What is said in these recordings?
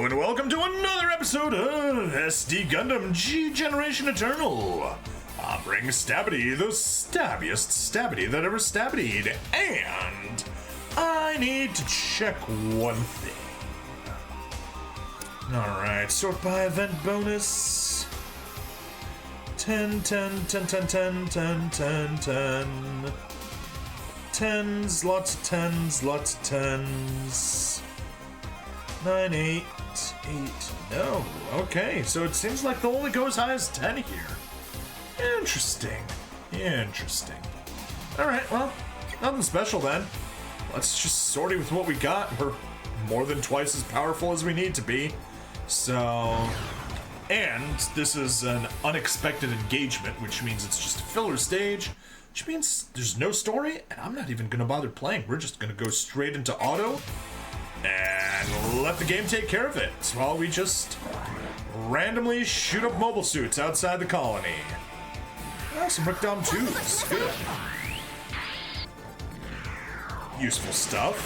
and welcome to another episode of SD Gundam G Generation Eternal. I bring Stabity, the stabbiest Stabity that ever stabbied, and I need to check one thing. Alright, sort by event bonus. 10, 10, 10, 10, 10, 10, 10, 10. Tens, lots of tens, lots of tens. 9, 8, 8, no. Okay, so it seems like they'll only go as high as 10 here. Interesting. Interesting. Alright, well, nothing special then. Let's just sort it with what we got. We're more than twice as powerful as we need to be. So, and this is an unexpected engagement, which means it's just a filler stage, which means there's no story, and I'm not even gonna bother playing. We're just gonna go straight into auto and let the game take care of it while we just randomly shoot up mobile suits outside the colony. Oh, some Gundam 2s, good. Useful stuff.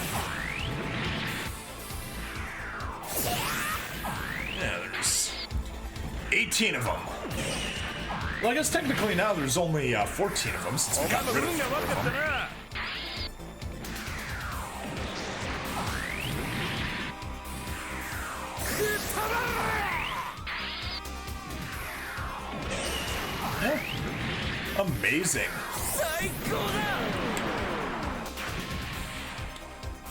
Yeah, there's 18 of them. Well, I guess technically now there's only 14 of them since we got rid of them. Yeah. Amazing.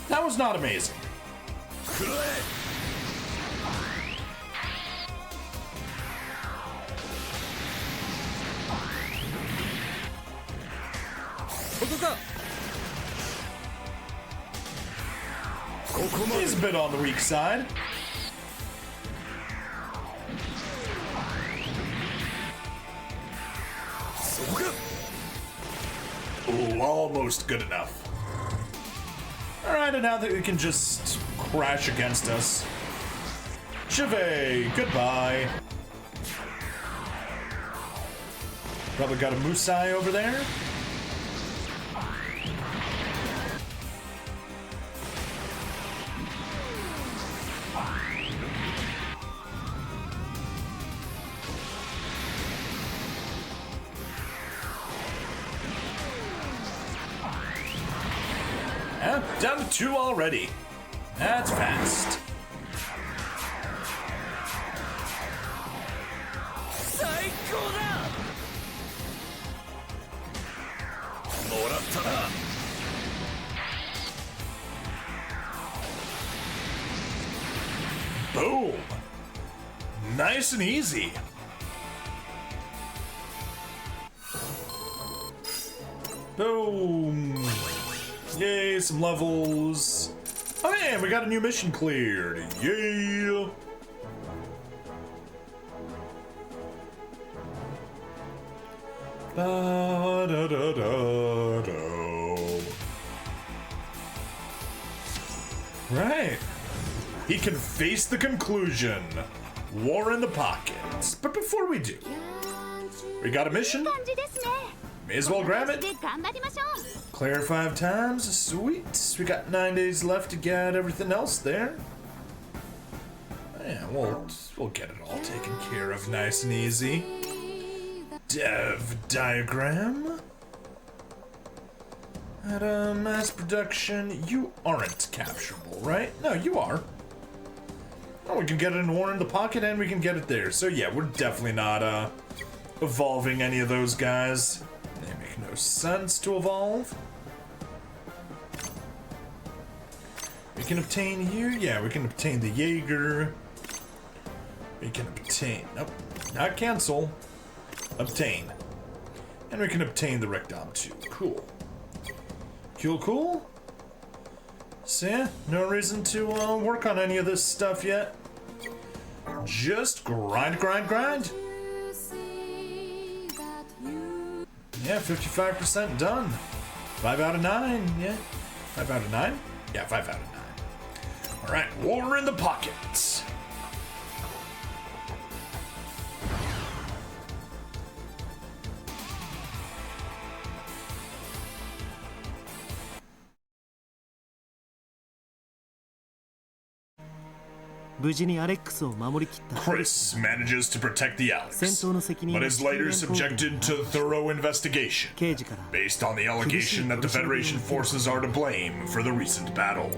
That was not amazing. He's a bit on the weak side. Ooh, almost good enough. Alright, and now that we can just crash against us. Chive, goodbye. Probably got a Musai over there. Yeah, down to 2 already. That's fast. Boom. Nice and easy. Boom. Yay, some levels. Oh yeah, we got a new mission cleared. Yeah. Da, da, da, da, da. Right. He can face the conclusion. War in the pockets. But before we do, we got a mission. May as well grab it. Clear 5 times. Sweet. We got 9 days left to get everything else there. Yeah, we'll get it all taken care of nice and easy. Dev diagram. At mass production, you aren't capturable, right? No, you are. Oh, we can get it in War in the Pocket and we can get it there. So yeah, we're definitely not evolving any of those guys. They make no sense to evolve. We can obtain you. Yeah, we can obtain the Jaeger. We can obtain... Nope, not cancel. Obtain. And we can obtain the Gundam 2. Cool. Cool. So yeah, no reason to work on any of this stuff yet. Just grind. Yeah, 55% done. 5 out of 9, yeah. 5 out of 9? Yeah, 5 out of 9. Alright, War in the Pockets. Chris manages to protect the Alex, but is later subjected to thorough investigation based on the allegation that the Federation forces are to blame for the recent battle.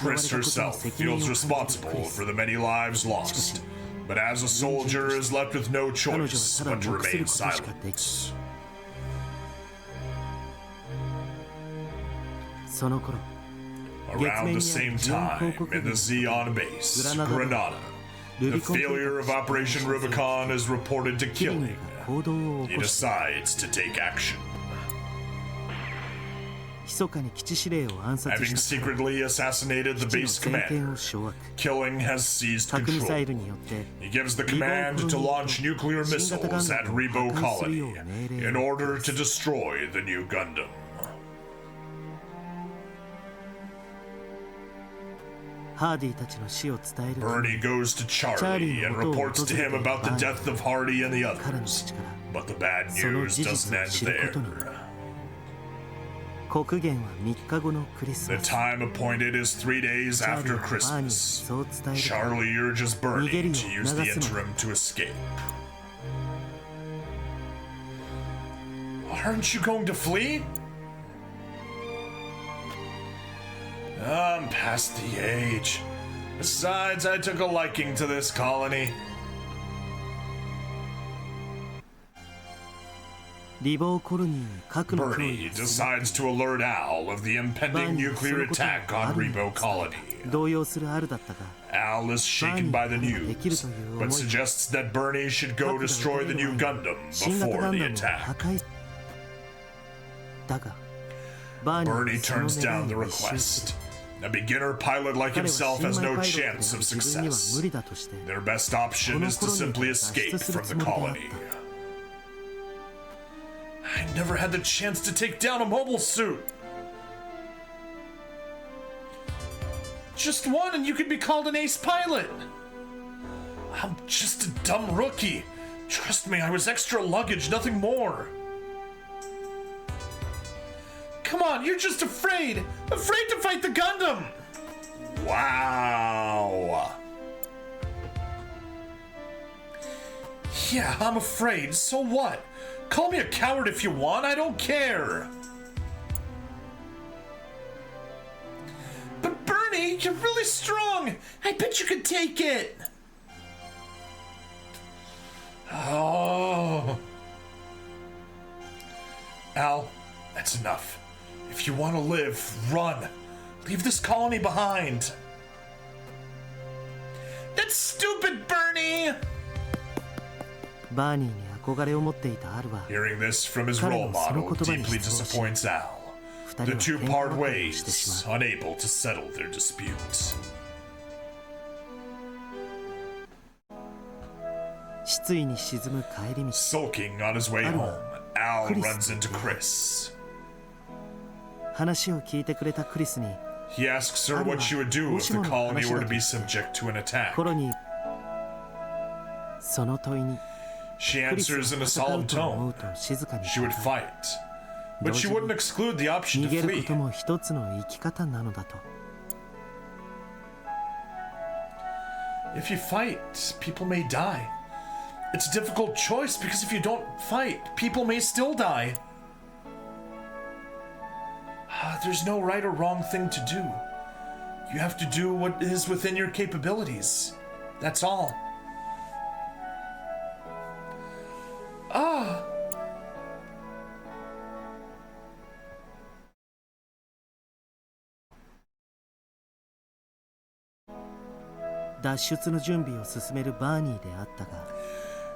Chris herself feels responsible for the many lives lost, but as a soldier is left with no choice but to remain silent. Around the same time, in the Zeon base, Granada, the failure of Operation Rubicon is reported to Killing. He decides to take action. Having secretly assassinated the base commander, Killing has seized control. He gives the command to launch nuclear missiles at Rebo Colony in order to destroy the new Gundam. Bernie goes to Charlie and reports to him about the death of Hardy and the others, but the bad news doesn't end there. The time appointed is 3 days after Christmas. Charlie urges Bernie to use the interim to escape. Aren't you going to flee? I'm past the age. Besides, I took a liking to this colony. Bernie decides to alert Al of the impending nuclear attack on Rebo Colony. Al is shaken by the news, but suggests that Bernie should go destroy the new Gundam before the attack. Bernie turns down the request. A beginner pilot like himself has no chance of success. Their best option is to simply escape from the colony. I never had the chance to take down a mobile suit. Just one and you could be called an ace pilot. I'm just a dumb rookie. Trust me, I was extra luggage, nothing more. Come on, you're just afraid. Afraid to fight the Gundam. Wow. Yeah, I'm afraid. So what? Call me a coward if you want. I don't care. But Bernie, you're really strong. I bet you could take it. Oh. Al, that's enough. If you want to live, run. Leave this colony behind. That's stupid, Bernie! Hearing this from his role model deeply disappoints Al. The two part ways, unable to settle their dispute. Sulking on his way home, Al runs into Chris. He asks her what she would do if the colony were to be subject to an attack. She answers in a solemn tone. She would fight, but she wouldn't exclude the option to flee. If you fight, people may die. It's a difficult choice because if you don't fight, people may still die. There's no right or wrong thing to do. You have to do what is within your capabilities. That's all.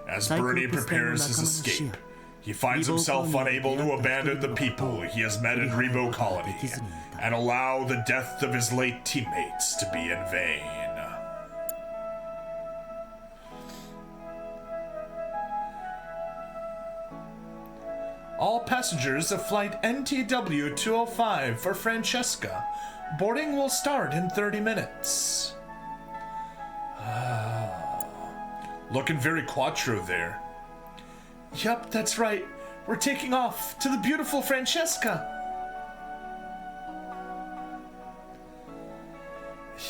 As Bernie prepares his escape, he finds himself unable to abandon the people he has met in Rebo Colony and allow the death of his late teammates to be in vain. All passengers of flight NTW 205 for Francesca. Boarding will start in 30 minutes. Looking very quattro there. Yup, that's right. We're taking off to the beautiful Francesca.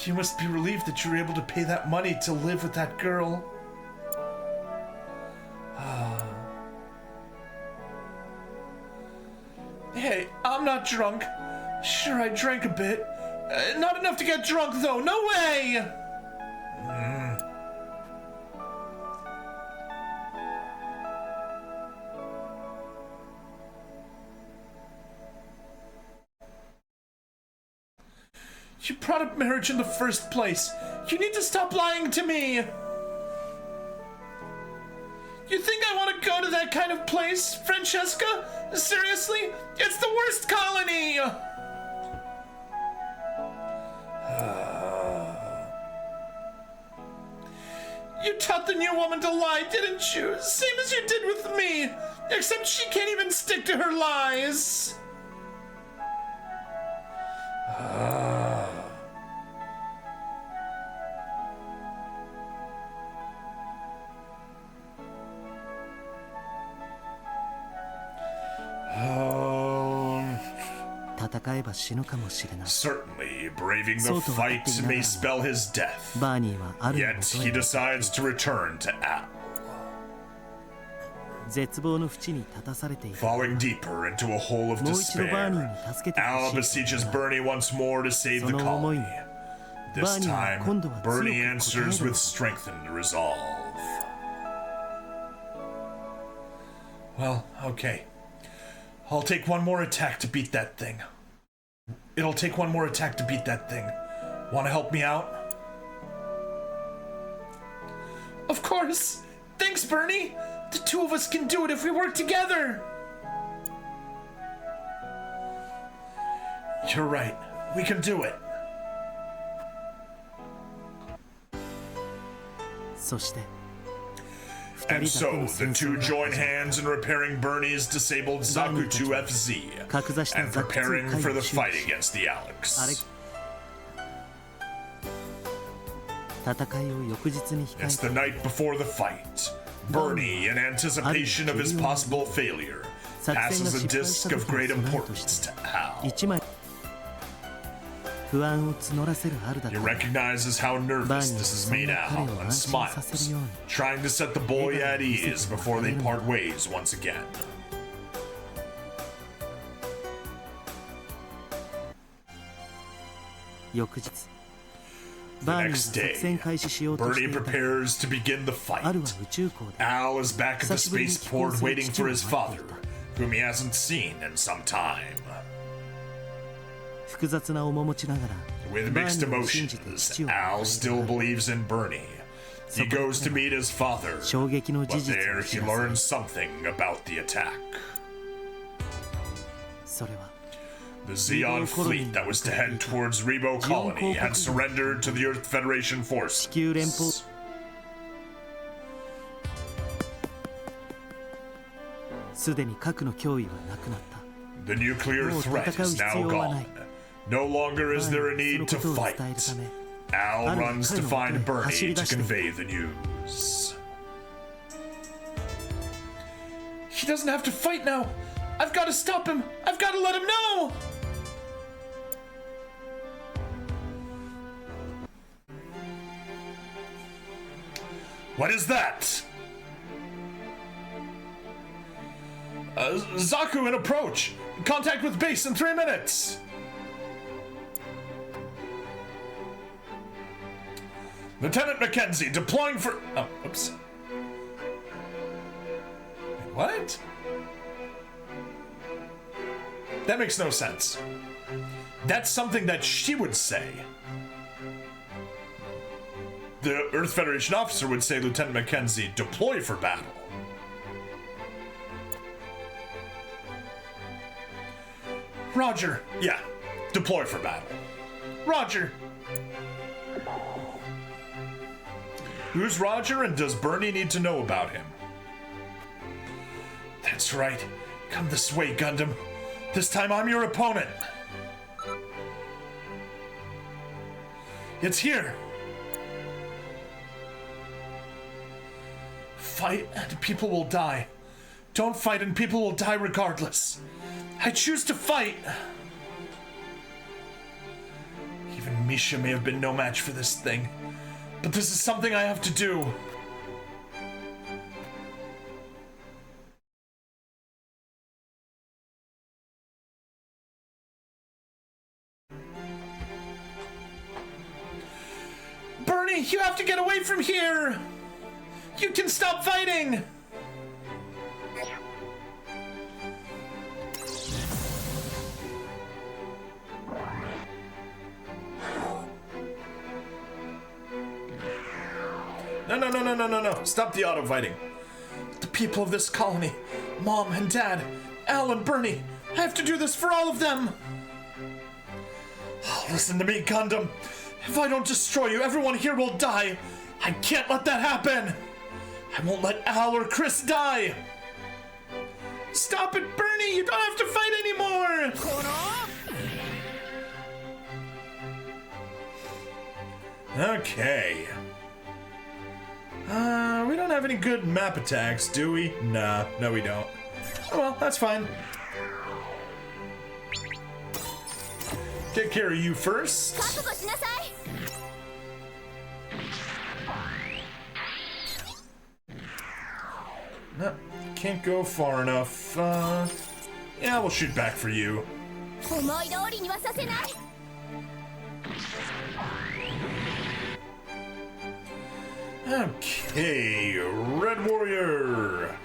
You must be relieved that you were able to pay that money to live with that girl. Hey, I'm not drunk. Sure, I drank a bit. Not enough to get drunk, though. No way! You brought up marriage in the first place. You need to stop lying to me. You think I want to go to that kind of place, Francesca? Seriously? It's the worst colony! You taught the new woman to lie, didn't you? Same as you did with me. Except she can't even stick to her lies. Certainly, braving the fight may spell his death. Yet he decides to return to Al. Falling deeper into a hole of despair, Al beseeches Bernie once more to save the colony. This time, Bernie answers with strengthened resolve. Well, okay. I'll take one more attack to beat that thing. It'll take one more attack to beat that thing. Want to help me out? Of course! Thanks, Bernie! The two of us can do it if we work together! You're right. We can do it. And so, the two join hands in repairing Bernie's disabled Zakutu FZ and preparing for the fight against the Alex. It's the night before the fight. Bernie, in anticipation of his possible failure, passes a disc of great importance to Al. He recognizes how nervous this has made Al and smiles, trying to set the boy at ease before they part ways once again. The next day, Bernie prepares to begin the fight. Al is back at the spaceport waiting for his father, whom he hasn't seen in some time. With mixed emotions, Al still believes in Bernie. He goes to meet his father, but there he learns something about the attack. The Zeon fleet that was to head towards Rebo Colony had surrendered to the Earth Federation forces. The nuclear threat is now gone. No longer is there a need to fight. Al runs to find Bernie to convey the news. He doesn't have to fight now. I've got to stop him. I've got to let him know. What is that? Zaku in approach. Contact with base in 3 minutes. Lieutenant Mackenzie, deploying for... Oh, oops. Wait, what? That makes no sense. That's something that she would say. The Earth Federation officer would say, Lieutenant Mackenzie, deploy for battle. Roger. Yeah, deploy for battle. Roger. Who's Roger, and does Bernie need to know about him? That's right. Come this way, Gundam. This time I'm your opponent. It's here. Fight and people will die. Don't fight and people will die regardless. I choose to fight. Even Misha may have been no match for this thing, but this is something I have to do. Bernie, you have to get away from here! You can stop fighting! No. Stop the auto fighting. The people of this colony, Mom and Dad, Al and Bernie, I have to do this for all of them. Listen to me, Gundam. If I don't destroy you, everyone here will die. I can't let that happen. I won't let Al or Chris die. Stop it, Bernie. You don't have to fight anymore. Okay. We don't have any good map attacks, do we? Nah, no we don't. Oh well, that's fine. Take care of you first. No, can't go far enough. Yeah, we'll shoot back for you. Okay, Red Warrior.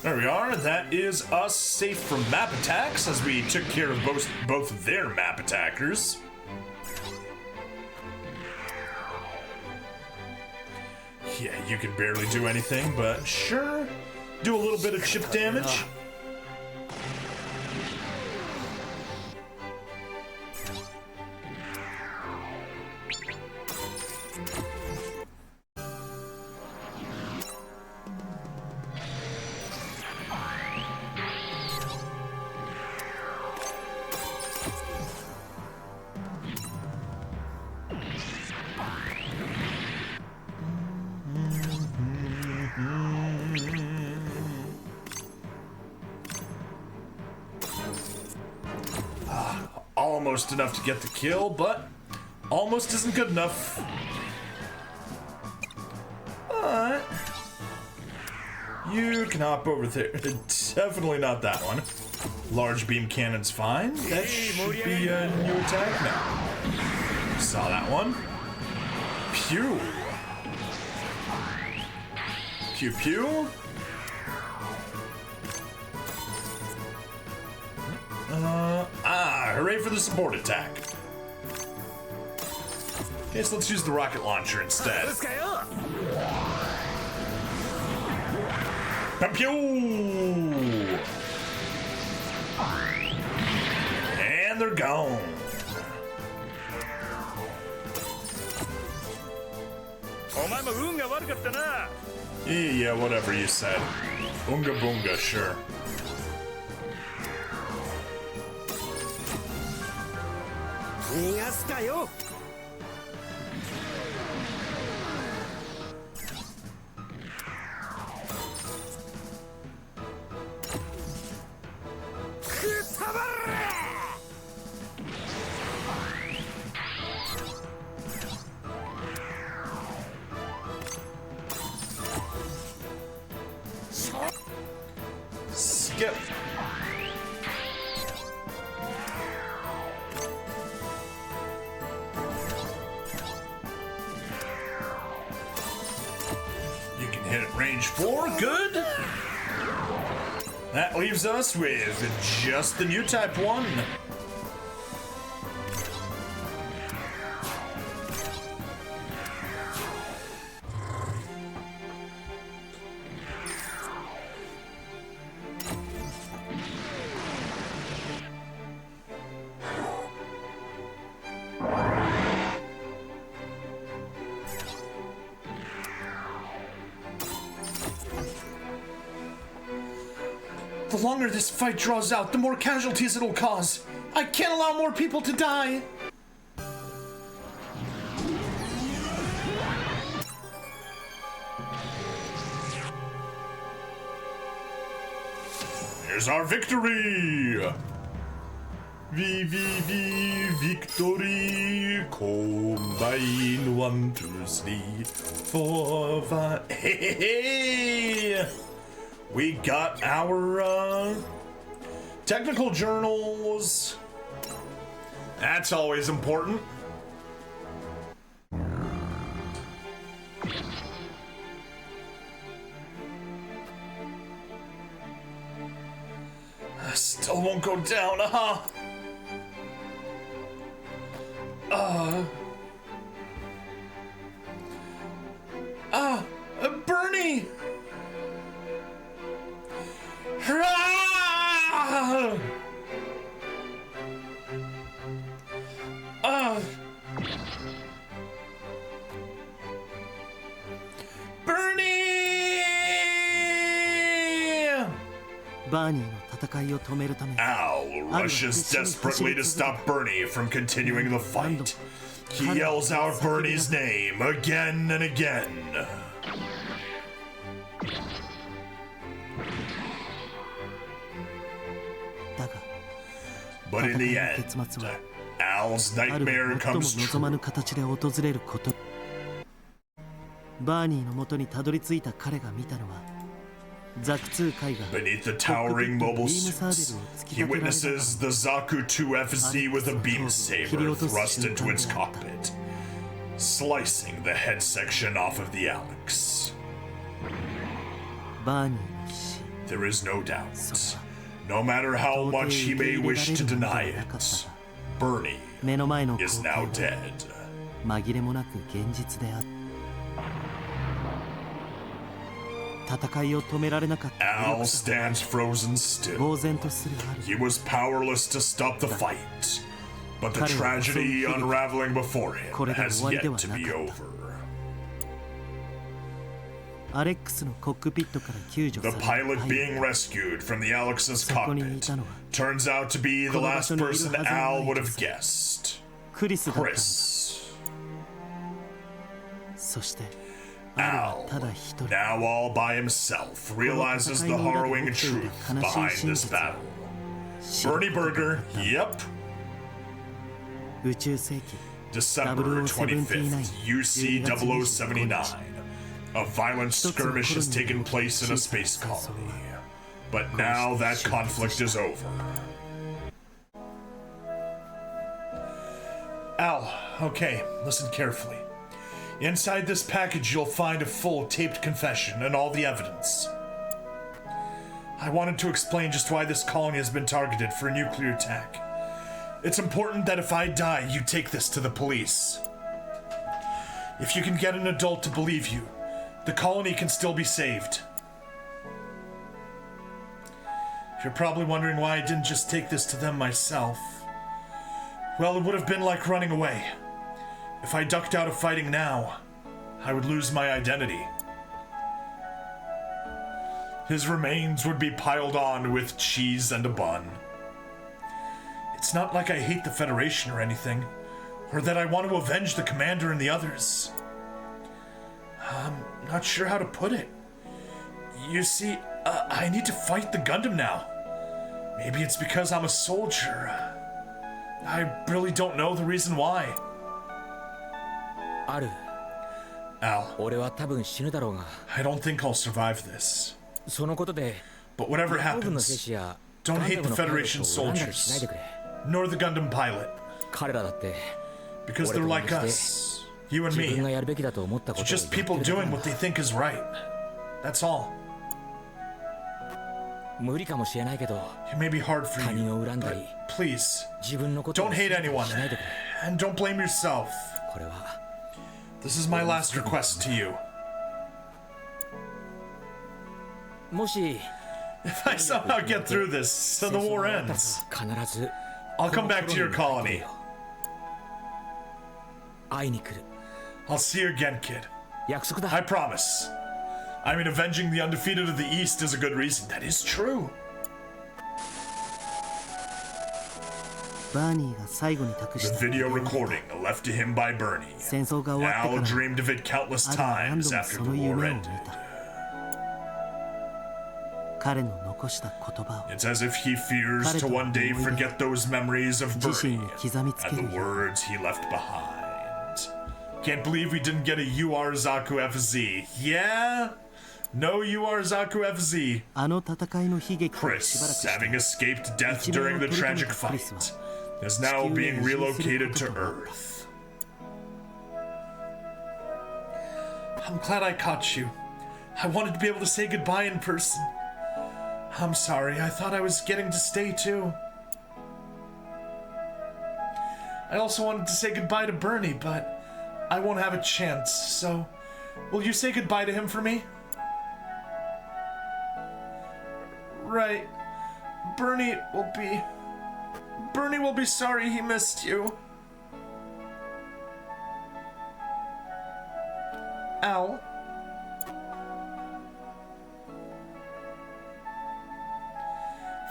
There we are. That is us safe from map attacks, as we took care of both of their map attackers. Yeah, you can barely do anything, but sure. Do a little bit of chip damage. Almost enough to get the kill, but almost isn't good enough. But you can hop over there. Definitely not that one. Large beam cannon's fine. That should be a new attack now. Saw that one. Pew. Pew pew. Hooray for the support attack. Okay, so let's use the rocket launcher instead. Pew! And they're gone. Yeah, whatever you said. Unga boonga, sure. Skip. You can hit at range 4, good. That leaves us with just the new type 1. The longer this fight draws out, the more casualties it'll cause. I can't allow more people to die. Here's our victory! Victory! Combine 1, 2, 3, 4, 5. Hey! We got our technical journals. That's always important. I still won't go down, Bernie! Bernie! Al rushes desperately to stop Bernie from continuing the fight. He yells out Bernie's name again and again. But in the end, Al's nightmare comes true. Beneath the towering mobile suits, he witnesses the Zaku 2FZ with a beam saber thrust into its cockpit, slicing the head section off of the Alex. There is no doubt. No matter how much he may wish to deny it, Bernie is now dead. Al stands frozen still. He was powerless to stop the fight, but the tragedy unraveling before him has yet to be over. The pilot being rescued from the Alex's cockpit turns out to be the last person Al would have guessed. Chris. Al, now all by himself, realizes the harrowing truth behind this battle. Bernie Burger, yep. December 25th, UC 0079. A violent skirmish has taken place in a space colony. But now that conflict is over. Al, okay, listen carefully. Inside this package, you'll find a full taped confession and all the evidence. I wanted to explain just why this colony has been targeted for a nuclear attack. It's important that if I die, you take this to the police. If you can get an adult to believe you, the colony can still be saved. You're probably wondering why I didn't just take this to them myself. Well, it would have been like running away. If I ducked out of fighting now, I would lose my identity. His remains would be piled on with cheese and a bun. It's not like I hate the Federation or anything, or that I want to avenge the commander and the others. I'm not sure how to put it. You see, I need to fight the Gundam now. Maybe it's because I'm a soldier. I really don't know the reason why. Al, I don't think I'll survive this. But whatever happens, don't hate the Federation soldiers, nor the Gundam pilot. Because they're like us. You and me. It's just people doing what they think is right. That's all. It may be hard for you, but please, don't hate anyone, and don't blame yourself. This is my last request to you. If I somehow get through this, so the war ends, I'll come back to your colony. I'll see you again, kid. I promise. I mean, avenging the undefeated of the East is a good reason. That is true. The video recording left to him by Bernie. Al dreamed of it countless times after the war ended. It's as if he fears to one day forget those memories of Bernie and the words he left behind. Can't believe we didn't get a UR Zaku FZ. Yeah? No UR Zaku FZ. Chris, having escaped death during the tragic fight, is now being relocated to Earth. I'm glad I caught you. I wanted to be able to say goodbye in person. I'm sorry, I thought I was getting to stay too. I also wanted to say goodbye to Bernie, but I won't have a chance, so will you say goodbye to him for me? Right. Bernie will be sorry he missed you. Al.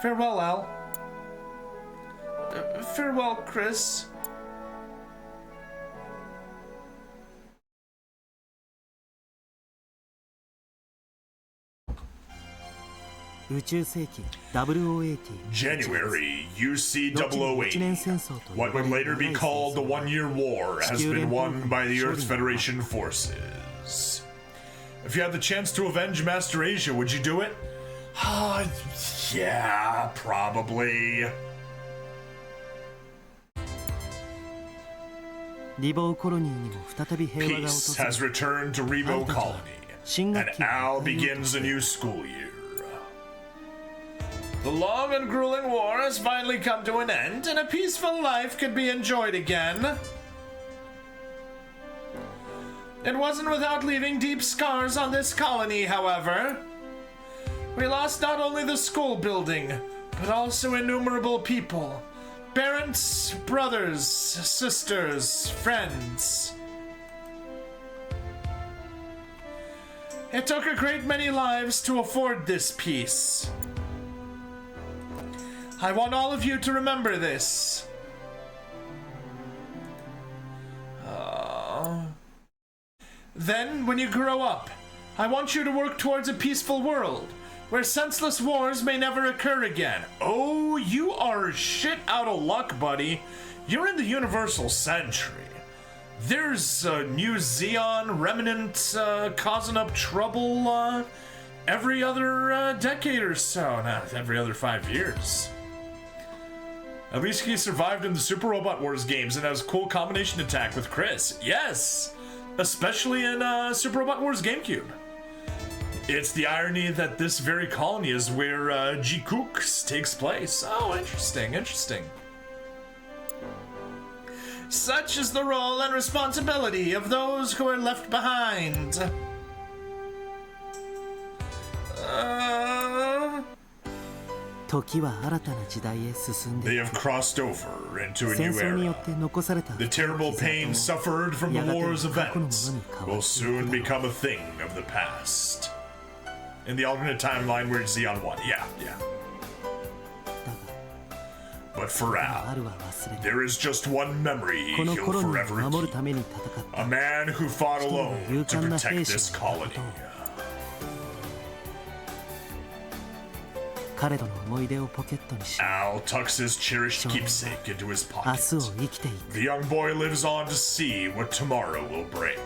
Farewell, Al. Farewell, Chris. January, UC 0080. What would later be called the One-Year War has been won by the Earth Federation forces. If you had the chance to avenge Master Asia, would you do it? Yeah, probably. Peace has returned to Rebo Colony, and Al begins a new school year. The long and grueling war has finally come to an end, and a peaceful life could be enjoyed again. It wasn't without leaving deep scars on this colony, however. We lost not only the school building, but also innumerable people. Parents, brothers, sisters, friends. It took a great many lives to afford this peace. I want all of you to remember this. Then, when you grow up, I want you to work towards a peaceful world, where senseless wars may never occur again. Oh, you are shit out of luck, buddy. You're in the Universal Century. There's a new Xeon remnant causing up trouble every other decade or so. Not every other 5 years. At least he survived in the Super Robot Wars games and has a cool combination attack with Chris. Yes! Especially in Super Robot Wars GameCube. It's the irony that this very colony is where G-Kooks takes place. Oh, interesting, interesting. Such is the role and responsibility of those who are left behind. They have crossed over into a new era. The terrible pain suffered from the war's events will soon become a thing of the past. In the alternate timeline where Xeon won. Yeah. But for Al, there is just one memory he'll forever keep. A man who fought alone to protect this colony. Al tucks his cherished keepsake into his pocket. The young boy lives on to see what tomorrow will bring.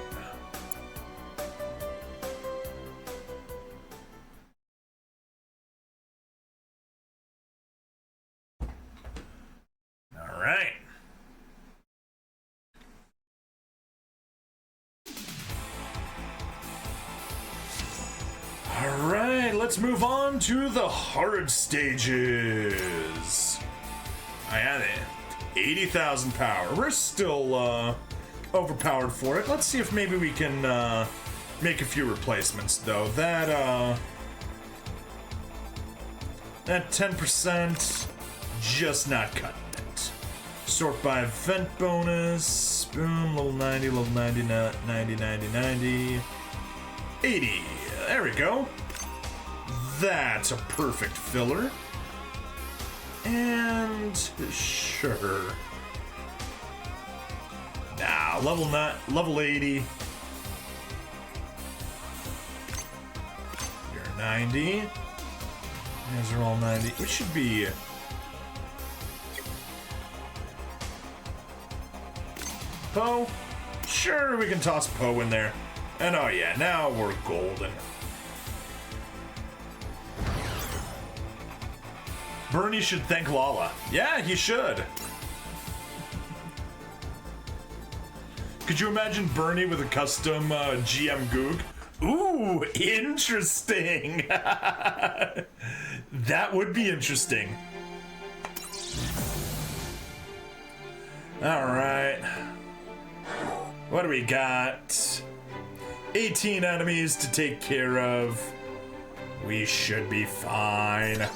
Let's move on to the hard stages. I had it. 80,000 power. We're still overpowered for it. Let's see if maybe we can make a few replacements, though. That 10%, just not cutting it. Sort by event bonus. Boom, level 90, level 90, 90, 90, 90. 80. There we go. That's a perfect filler. And sure. Nah, level 80. You're 90. These are all 90. We should be... Poe? Sure, we can toss Poe in there. And oh yeah, now we're golden. Bernie should thank Lala. Yeah, he should. Could you imagine Bernie with a custom GM Goog? Ooh, interesting. That would be interesting. All right. What do we got? 18 enemies to take care of. We should be fine.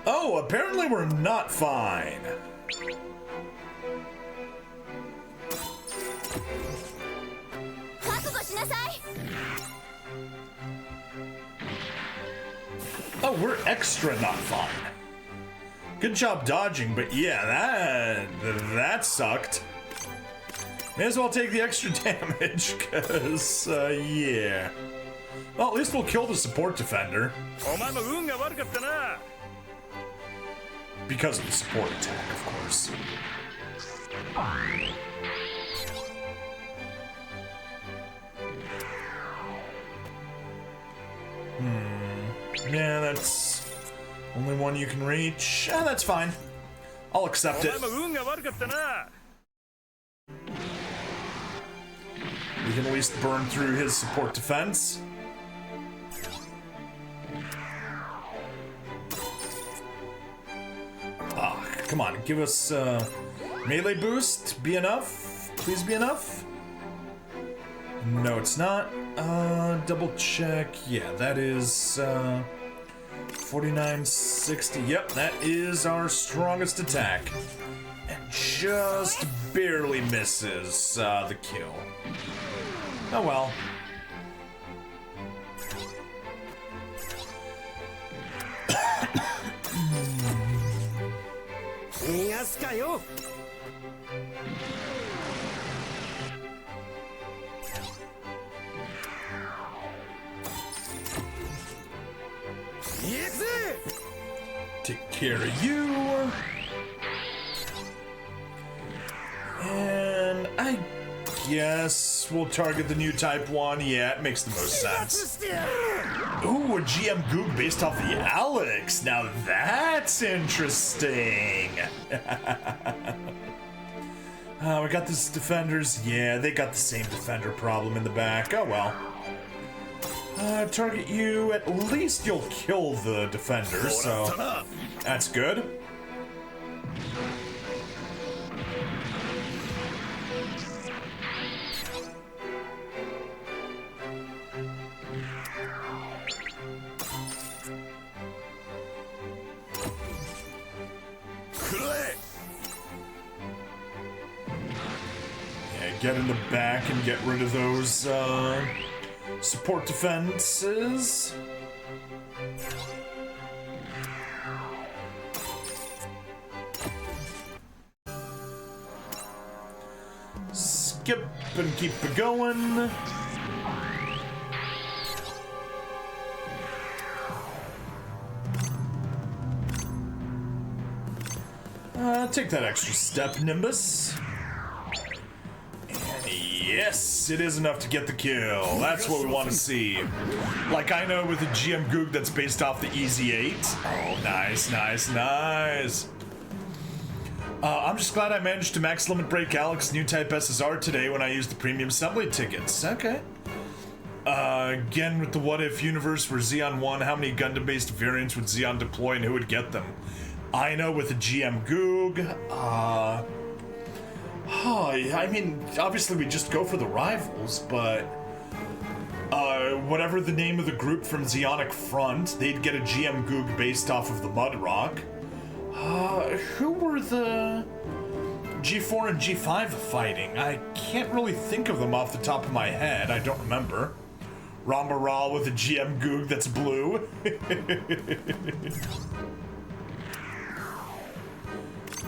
Oh, apparently we're not fine. Oh, we're extra not fine. Good job dodging, but yeah, that sucked. May as well take the extra damage, cause, yeah. Well, at least we'll kill the support defender. Because of the support attack, of course. Yeah, that's only one you can reach. That's fine. I'll accept it. We can at least burn through his support defense. Ah, come on, give us melee boost. Be enough? Please be enough? No, it's not. Double check. Yeah, that is 4960. Yep, that is our strongest attack. And just barely misses the kill. Oh well. Take care of you. And I guess we'll target the new Type 1. Yeah, it makes the most sense. Ooh, a GM Goog based off the Alex. Now that's interesting. We got this defenders. Yeah, they got the same defender problem in the back. Oh well. Target you. At least you'll kill the defender, so that's good. Yeah, get in the back and get rid of those support defenses. Skip and keep it going. Take that extra step, Nimbus. And yes, it is enough to get the kill. That's what we want to see. Like I know with a GM Goog that's based off the Easy 8. Oh, nice, nice, nice. I'm just glad I managed to max limit break Alex new type SSR today when I used the premium assembly tickets. Okay. Again with the what if universe where Xeon won, how many Gundam based variants would Xeon deploy and who would get them? I know with the GM Goog, I mean, obviously we just go for the rivals, but whatever the name of the group from Zeonic Front, they'd get a GM Goog based off of the Mud Rock. Who were the G4 and G5 fighting? I can't really think of them off the top of my head. I don't remember. Ramba with a GM Goog that's blue.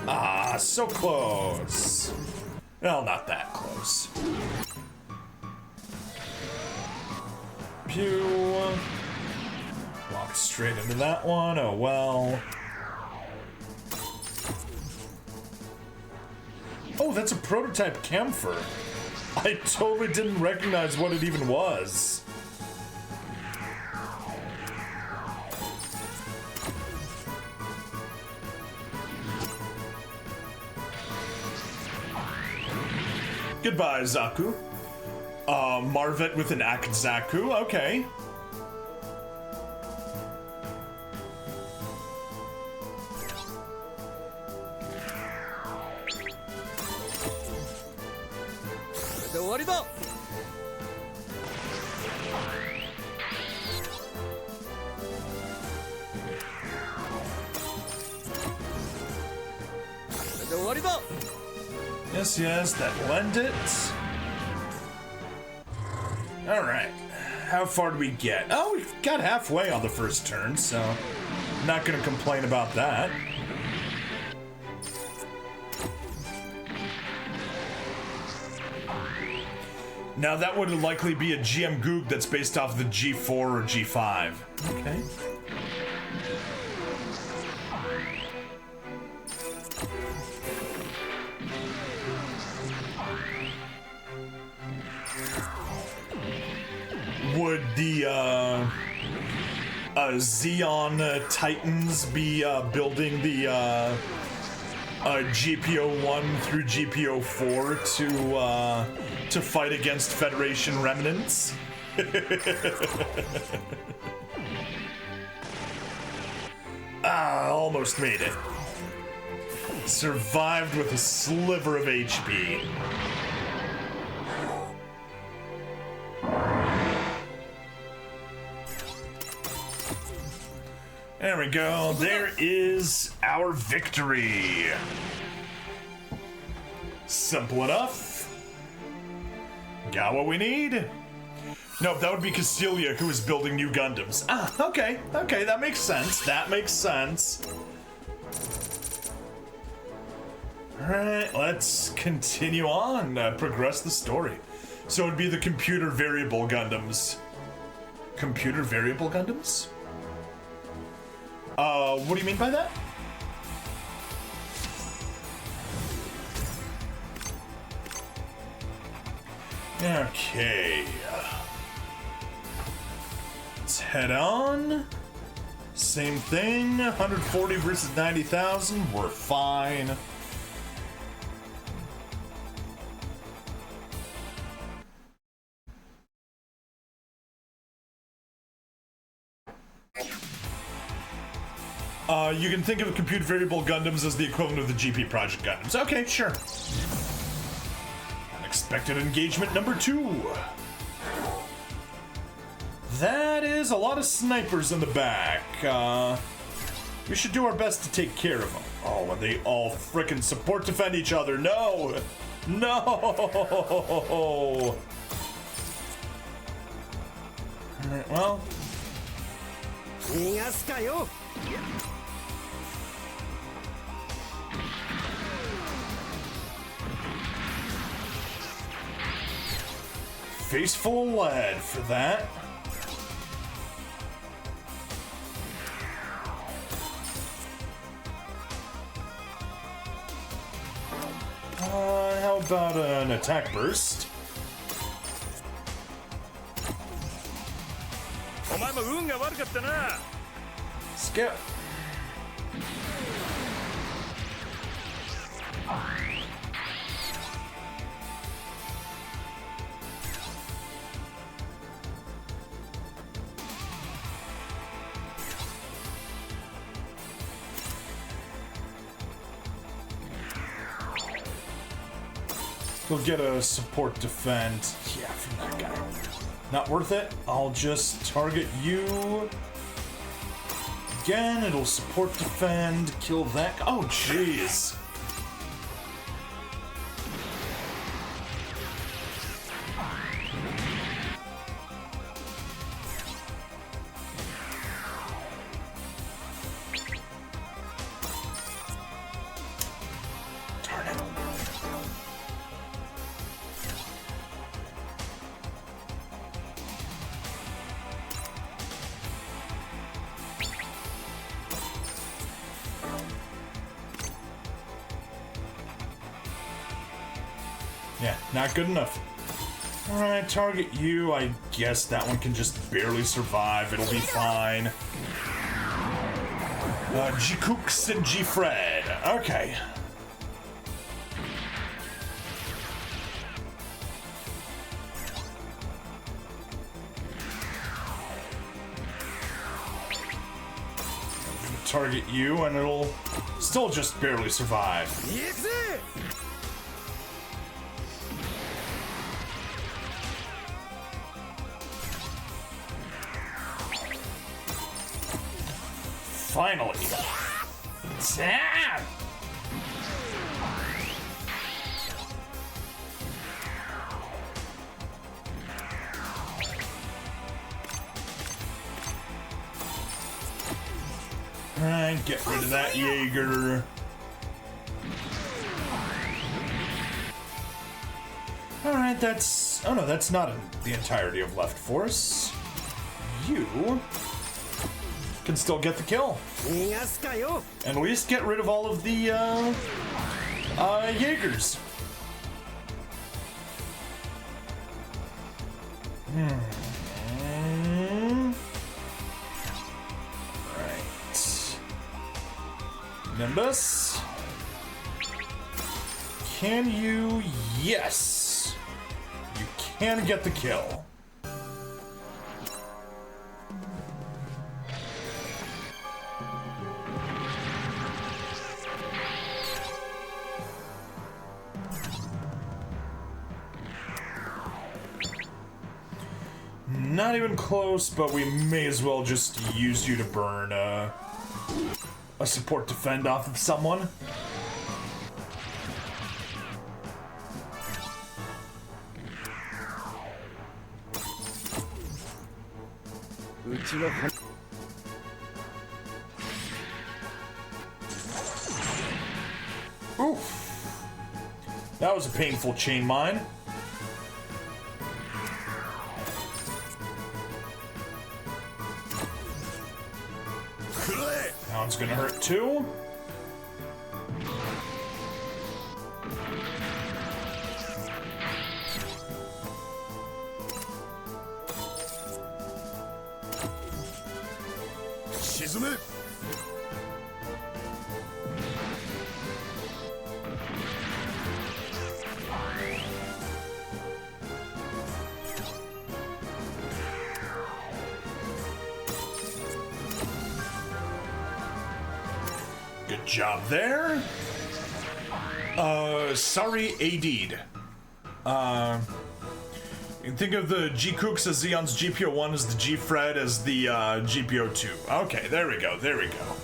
Ah, so close. Well, not that close. Pew. walked straight into that one. Oh well. Oh, that's a prototype camphor. I totally didn't recognize what it even was. Goodbye, Zaku. Marvet with an Akzaku, okay. Yes, yes, that lend it. Alright, how far do we get? Oh, we got halfway on the first turn, so I'm not gonna complain about that. Now that would likely be a GM Goog that's based off the G4 or G5. Okay. Would the Xeon Titans be building the GPO-1 through GPO-4 to fight against Federation remnants? Almost made it. Survived with a sliver of HP. There we go. There is our victory. Simple enough. Got what we need. Nope, that would be Castilia, who is building new Gundams. Ah, okay. Okay, that makes sense. That makes sense. Alright, let's continue on. Progress the story. So it'd be the computer variable Gundams. Computer variable Gundams? What do you mean by that? Okay. Let's head on. Same thing. 140 versus 90,000. We're fine. You can think of computer variable Gundams as the equivalent of the GP Project Gundams. Okay, sure. Unexpected engagement number 2. That is a lot of snipers in the back. We should do our best to take care of them. Oh, and they all frickin' support defend each other. No! No! Alright, well. Face full of lead for that. How about an attack burst? Skip. We'll get a support defend. Yeah, from that guy. Not worth it. I'll just target you. Again, it'll support defend. Kill that. Oh, jeez. Yeah, not good enough. Alright, target you. I guess that one can just barely survive. It'll be fine. G-Kooks and G-Fred. Okay. Target you, and it'll still just barely survive. Finally. Damn! Alright, get rid of that Jaeger. Alright, that's... Oh no, that's not the entirety of left force. You can still get the kill. And at least get rid of all of the, Jaegers. Nimbus. Can you? Yes. You can get the kill. Not even close, but we may as well just use you to burn a support defend off of someone. Oof. That was a painful chain mine. That one's gonna hurt too. Shizume. Good job there. Sorry, AD'd. You can think of the G-Kooks as Zeon's GPO1 as the G-Fred as the GPO2. Okay, there we go, there we go.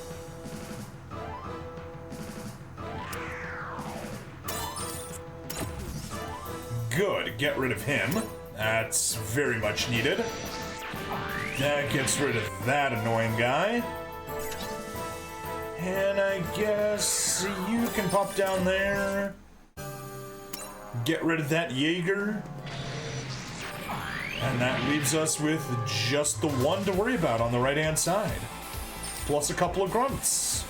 Good, get rid of him. That's very much needed. That gets rid of that annoying guy. And I guess you can pop down there. Get rid of that Jaeger. And that leaves us with just the one to worry about on the right-hand side. Plus a couple of grunts.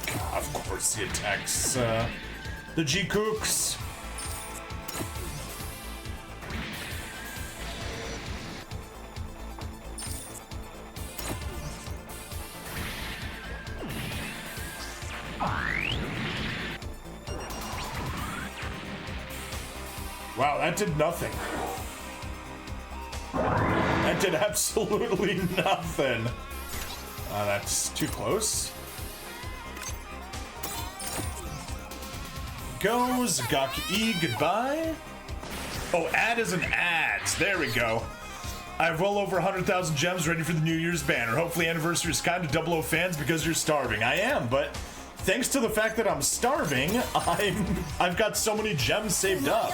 God, of course he attacks the G-Kooks. Wow, that did nothing. That did absolutely nothing. That's too close. Goes Gaki, goodbye. Oh, ad is an ads. There we go. I have well over 100,000 gems ready for the New Year's banner. Hopefully anniversary is kind to 00 fans because you're starving. I am, but thanks to the fact that I'm starving, I've got so many gems saved up.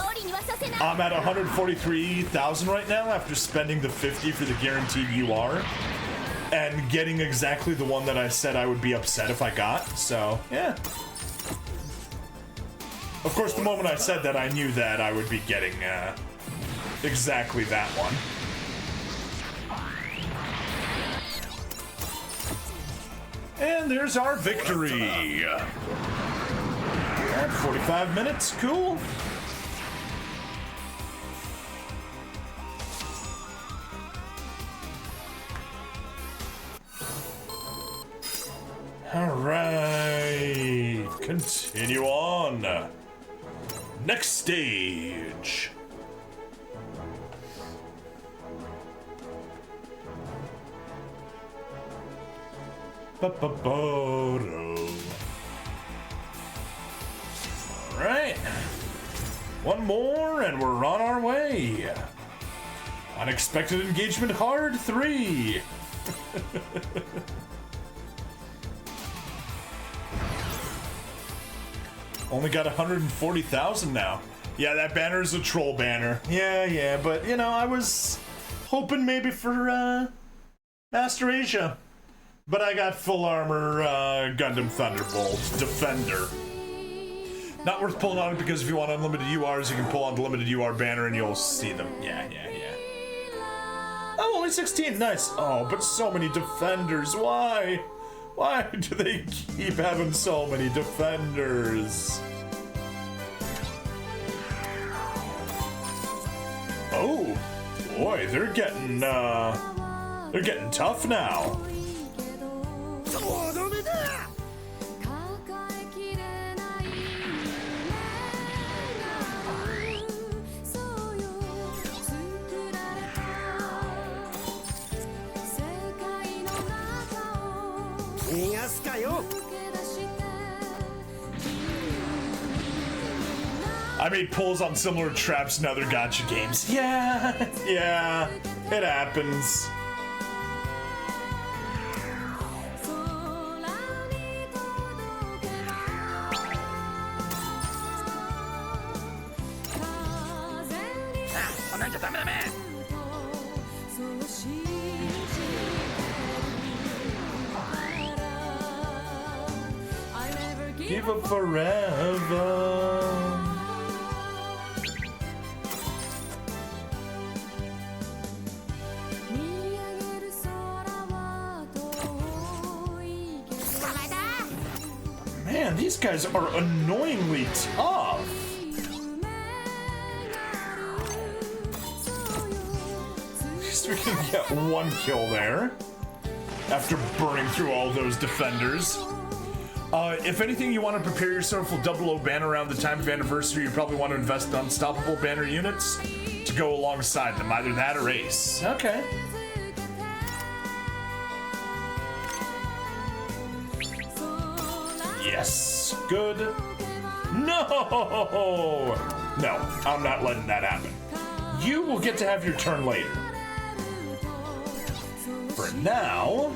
I'm at 143,000 right now after spending the 50 for the guaranteed UR and getting exactly the one that I said I would be upset if I got. So, yeah. Of course, the moment I said that, I knew that I would be getting exactly that one. And there's our victory. Alright, 45 minutes, cool. Alright, continue on. Next stage. Alright. One more and we're on our way. Unexpected engagement hard 3. Only got 140,000 now. Yeah, that banner is a troll banner. Yeah, but you know, I was hoping maybe for Master Asia. But I got full armor Gundam Thunderbolt Defender. Not worth pulling on it because if you want unlimited URs, you can pull on the limited UR banner and you'll see them. Yeah. Oh, only 16, nice. Oh, but so many defenders, why? Why do they keep having so many defenders? Oh, boy, they're getting tough now. I made pulls on similar traps in other gacha games. Yeah, it happens. Give up forever. Man, these guys are annoyingly tough. At least we can get one kill there after burning through all those defenders. If anything, you want to prepare yourself with 00 banner around the time of anniversary, you probably want to invest in unstoppable banner units to go alongside them. Either that or Ace. Okay. Yes. Good. No! No, I'm not letting that happen. You will get to have your turn later. For now...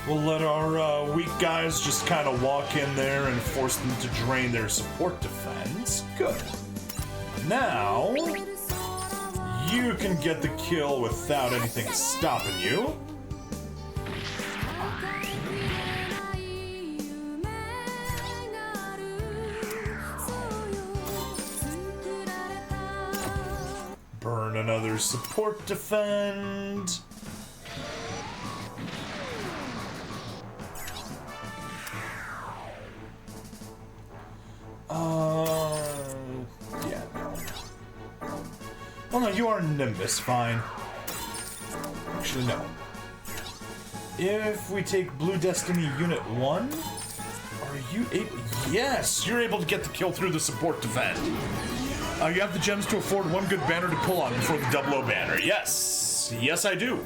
we'll let our weak guys just kind of walk in there and force them to drain their support defense. Good. Now, you can get the kill without anything stopping you. Burn another support defend. Yeah. Well, no, you are Nimbus, fine. Actually, no. If we take Blue Destiny Unit 1, are you able? Yes, you're able to get the kill through the support defend. You have the gems to afford one good banner to pull on before the 00 banner. Yes, yes, I do.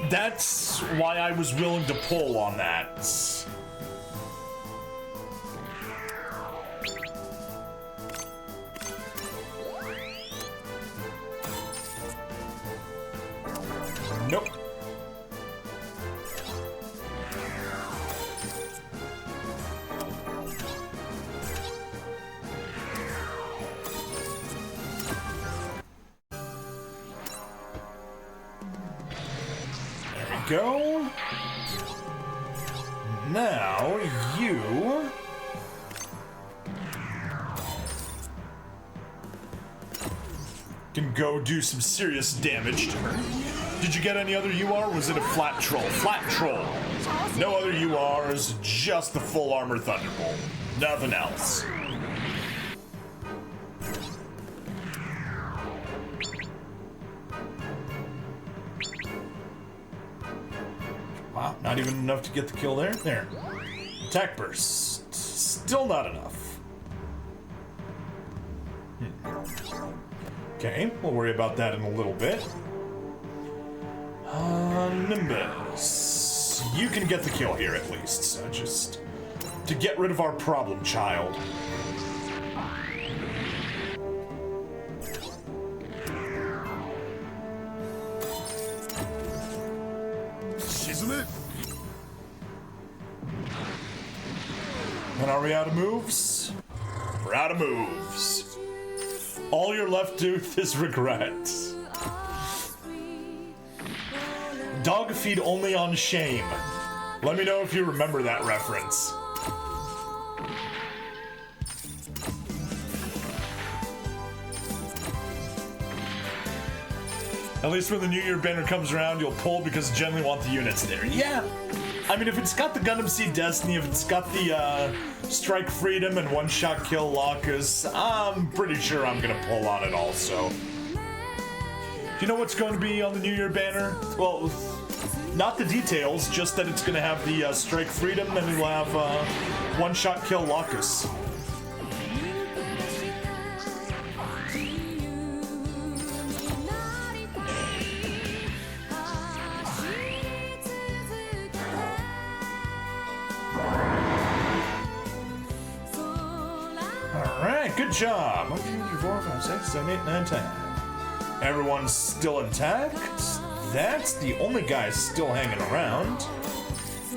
That's why I was willing to pull on that. Nope. There we go. Now you can go do some serious damage to her. Did you get any other UR? Was it a flat troll? Flat troll. No other URs, just the full armor Thunderbolt. Nothing else. Wow, not even enough to get the kill there. There. Attack burst. Still not enough. Okay, we'll worry about that in a little bit. Nimbus. You can get the kill here at least, so just to get rid of our problem child. And are we out of moves? We're out of moves. All you're left with is regret. Dog feed only on shame. Let me know if you remember that reference. At least when the New Year banner comes around, you'll pull because you generally want the units there. Yeah. I mean, if it's got the Gundam Seed Destiny, if it's got the Strike Freedom and one-shot kill Locus, I'm pretty sure I'm gonna pull on it also. Do you know what's going to be on the New Year banner? Well, not the details, just that it's gonna have the Strike Freedom and it'll have one-shot kill Locus. Good job. 1, 2, 3, 4, 5, 6, 7, 8, 9, 10. Everyone's still intact. That's the only guy still hanging around.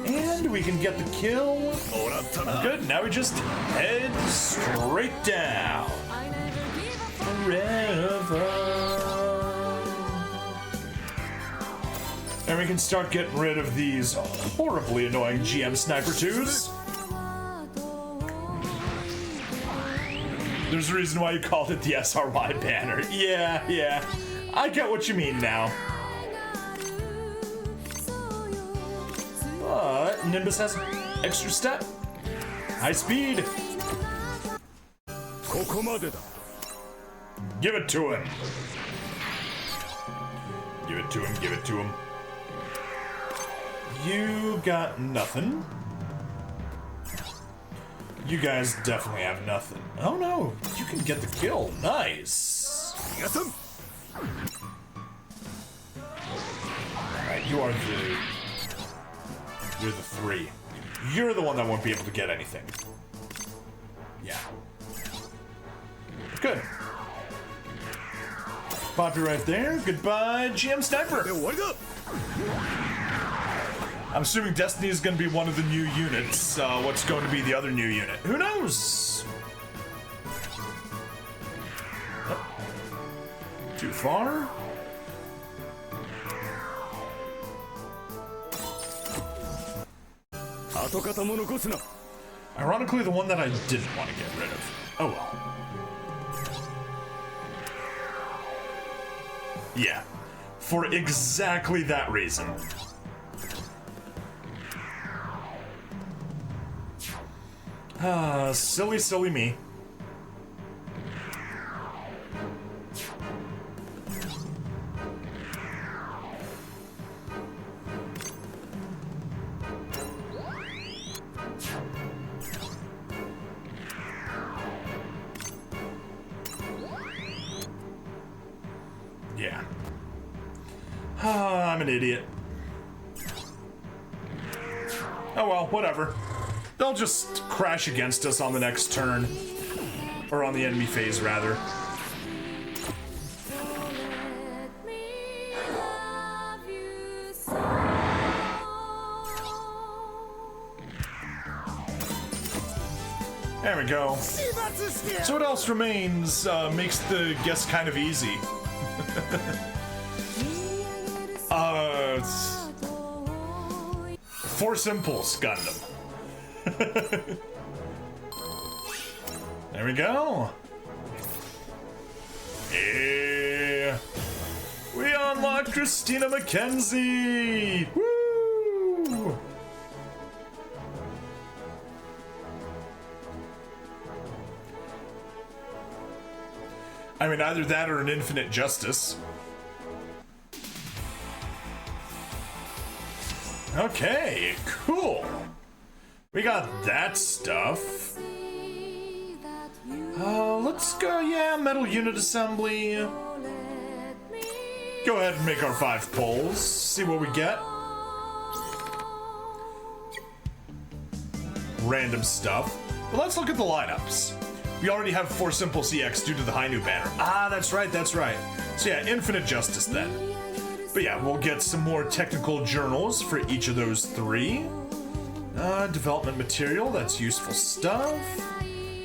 And we can get the kill. Good, now we just head straight down. Forever. And we can start getting rid of these horribly annoying GM Sniper 2s. There's a reason why you called it the SRY banner. Yeah. I get what you mean now. But Nimbus has extra step. High speed. Give it to him. Give it to him, give it to him. You got nothing. You guys definitely have nothing. Oh no, you can get the kill. Nice. Alright, you're the 3. You're the one that won't be able to get anything. Yeah. Good. Pop you right there. Goodbye, GM Sniper. I'm assuming Destiny is going to be one of the new units. What's going to be the other new unit? Who knows? Oh. Too far? Ironically, the one that I didn't want to get rid of. Oh well. Yeah. For exactly that reason. Silly me. Yeah. I'm an idiot. Oh well, whatever. They'll just crash against us on the next turn. Or on the enemy phase, rather. There we go. So what else remains makes the guess kind of easy. Force Impulse Gundam. There we go. Here unlock Christina McKenzie! Woo! I mean, either that or an infinite justice. Okay, cool. We got that stuff. Let's go, yeah, metal unit assembly. Go ahead and make our 5 pulls. See what we get. Random stuff. But let's look at the lineups. We already have 4 Simple CX due to the Hainu banner. Ah, that's right, that's right. So yeah, infinite justice then. But yeah, we'll get some more technical journals for each of those 3. Development material, that's useful stuff.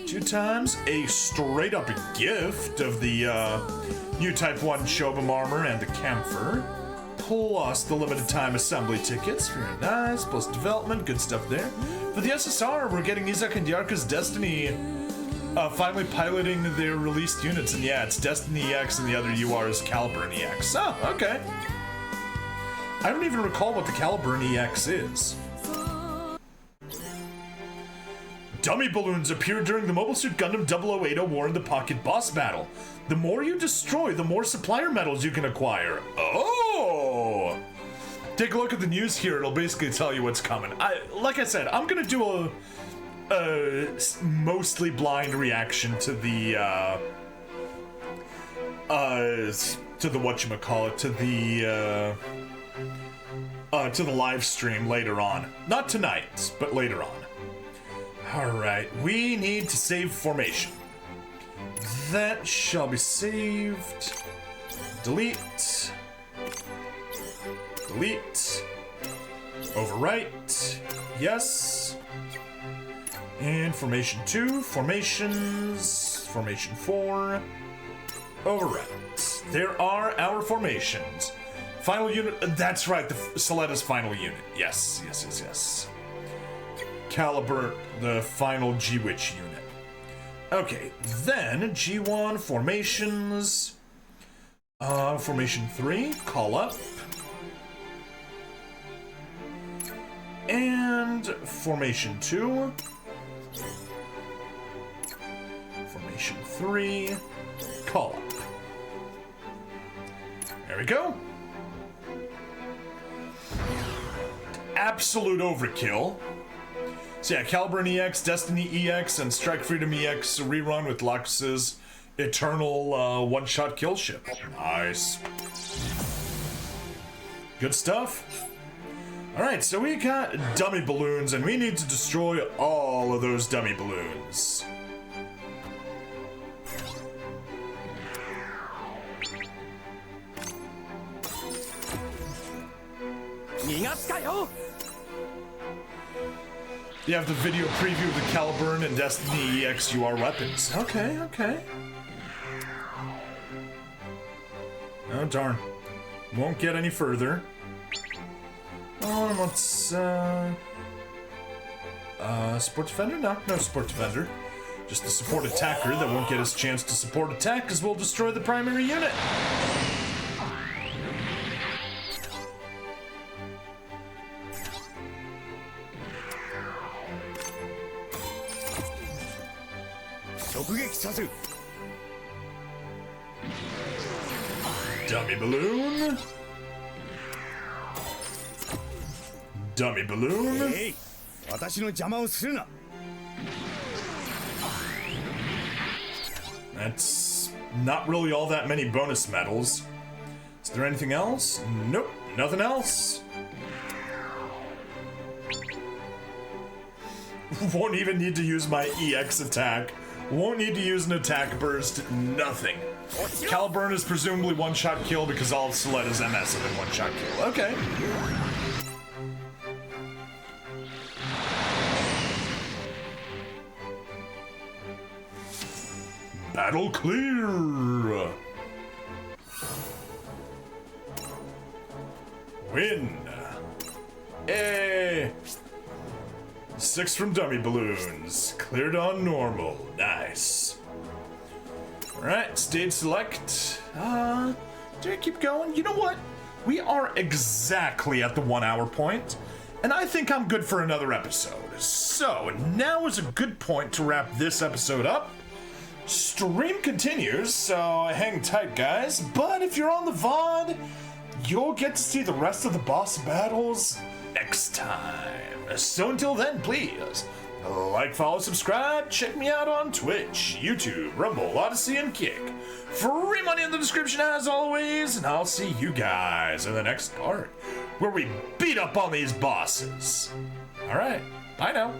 2 times a straight up gift of the new Type 1 Shobam armor and the Camphor. Plus the limited time assembly tickets, very nice. Plus development, good stuff there. For the SSR, we're getting Izak and Yarka's Destiny finally piloting their released units. And yeah, it's Destiny EX and the other UR is Caliburn EX. Oh, okay. I don't even recall what the Caliburn EX is. Dummy balloons appeared during the Mobile Suit Gundam 0080 War in the Pocket boss battle. The more you destroy, the more supplier medals you can acquire. Oh! Take a look at the news here. It'll basically tell you what's coming. Like I said, I'm gonna do a mostly blind reaction to the whatchamacallit, to the live stream later on. Not tonight, but later on. Alright, we need to save formation. That shall be saved. Delete. Delete. Overwrite. Yes. And formation 2, formations, formation 4, overwrite. There are our formations. Final unit, that's right, the Soletta's final unit. Yes, yes, yes, yes. Caliber, the final G-Witch unit. Okay, then G1 formations. Formation 3, call up. And formation 2. Formation 3, call up. There we go. Absolute overkill. So yeah, Caliburn EX, Destiny EX, and Strike Freedom EX rerun with Lux's eternal one-shot kill ship. Nice. Good stuff. Alright, so we got dummy balloons, and we need to destroy all of those dummy balloons. You have the video preview of the Caliburn and Destiny EX UR weapons. Okay, okay. Oh, darn. Won't get any further. Oh, let's, support defender? No support defender. Just the support attacker that won't get his chance to support attack because we'll destroy the primary unit. Dummy balloon. Dummy balloon. Hey, that's not really all that many bonus medals. Is there anything else? Nope, nothing else. Won't even need to use my EX attack. Won't need to use an attack burst. Nothing. Caliburn is presumably one-shot kill because all of Soletta's MS have been one-shot kill. Okay. Battle clear. Win. Hey. 6 from dummy balloons. Cleared on normal. Nice. Alright, stage select. Do we keep going? You know what? We are exactly at the 1 hour point, and I think I'm good for another episode. So now is a good point to wrap this episode up. Stream continues, so hang tight, guys. But if you're on the VOD, you'll get to see the rest of the boss battles next time. So until then, please like, follow, subscribe, check me out on Twitch, YouTube, Rumble, Odyssey, and Kick. Free money in the description as always, and I'll see you guys in the next part, where we beat up on these bosses. Alright, bye now.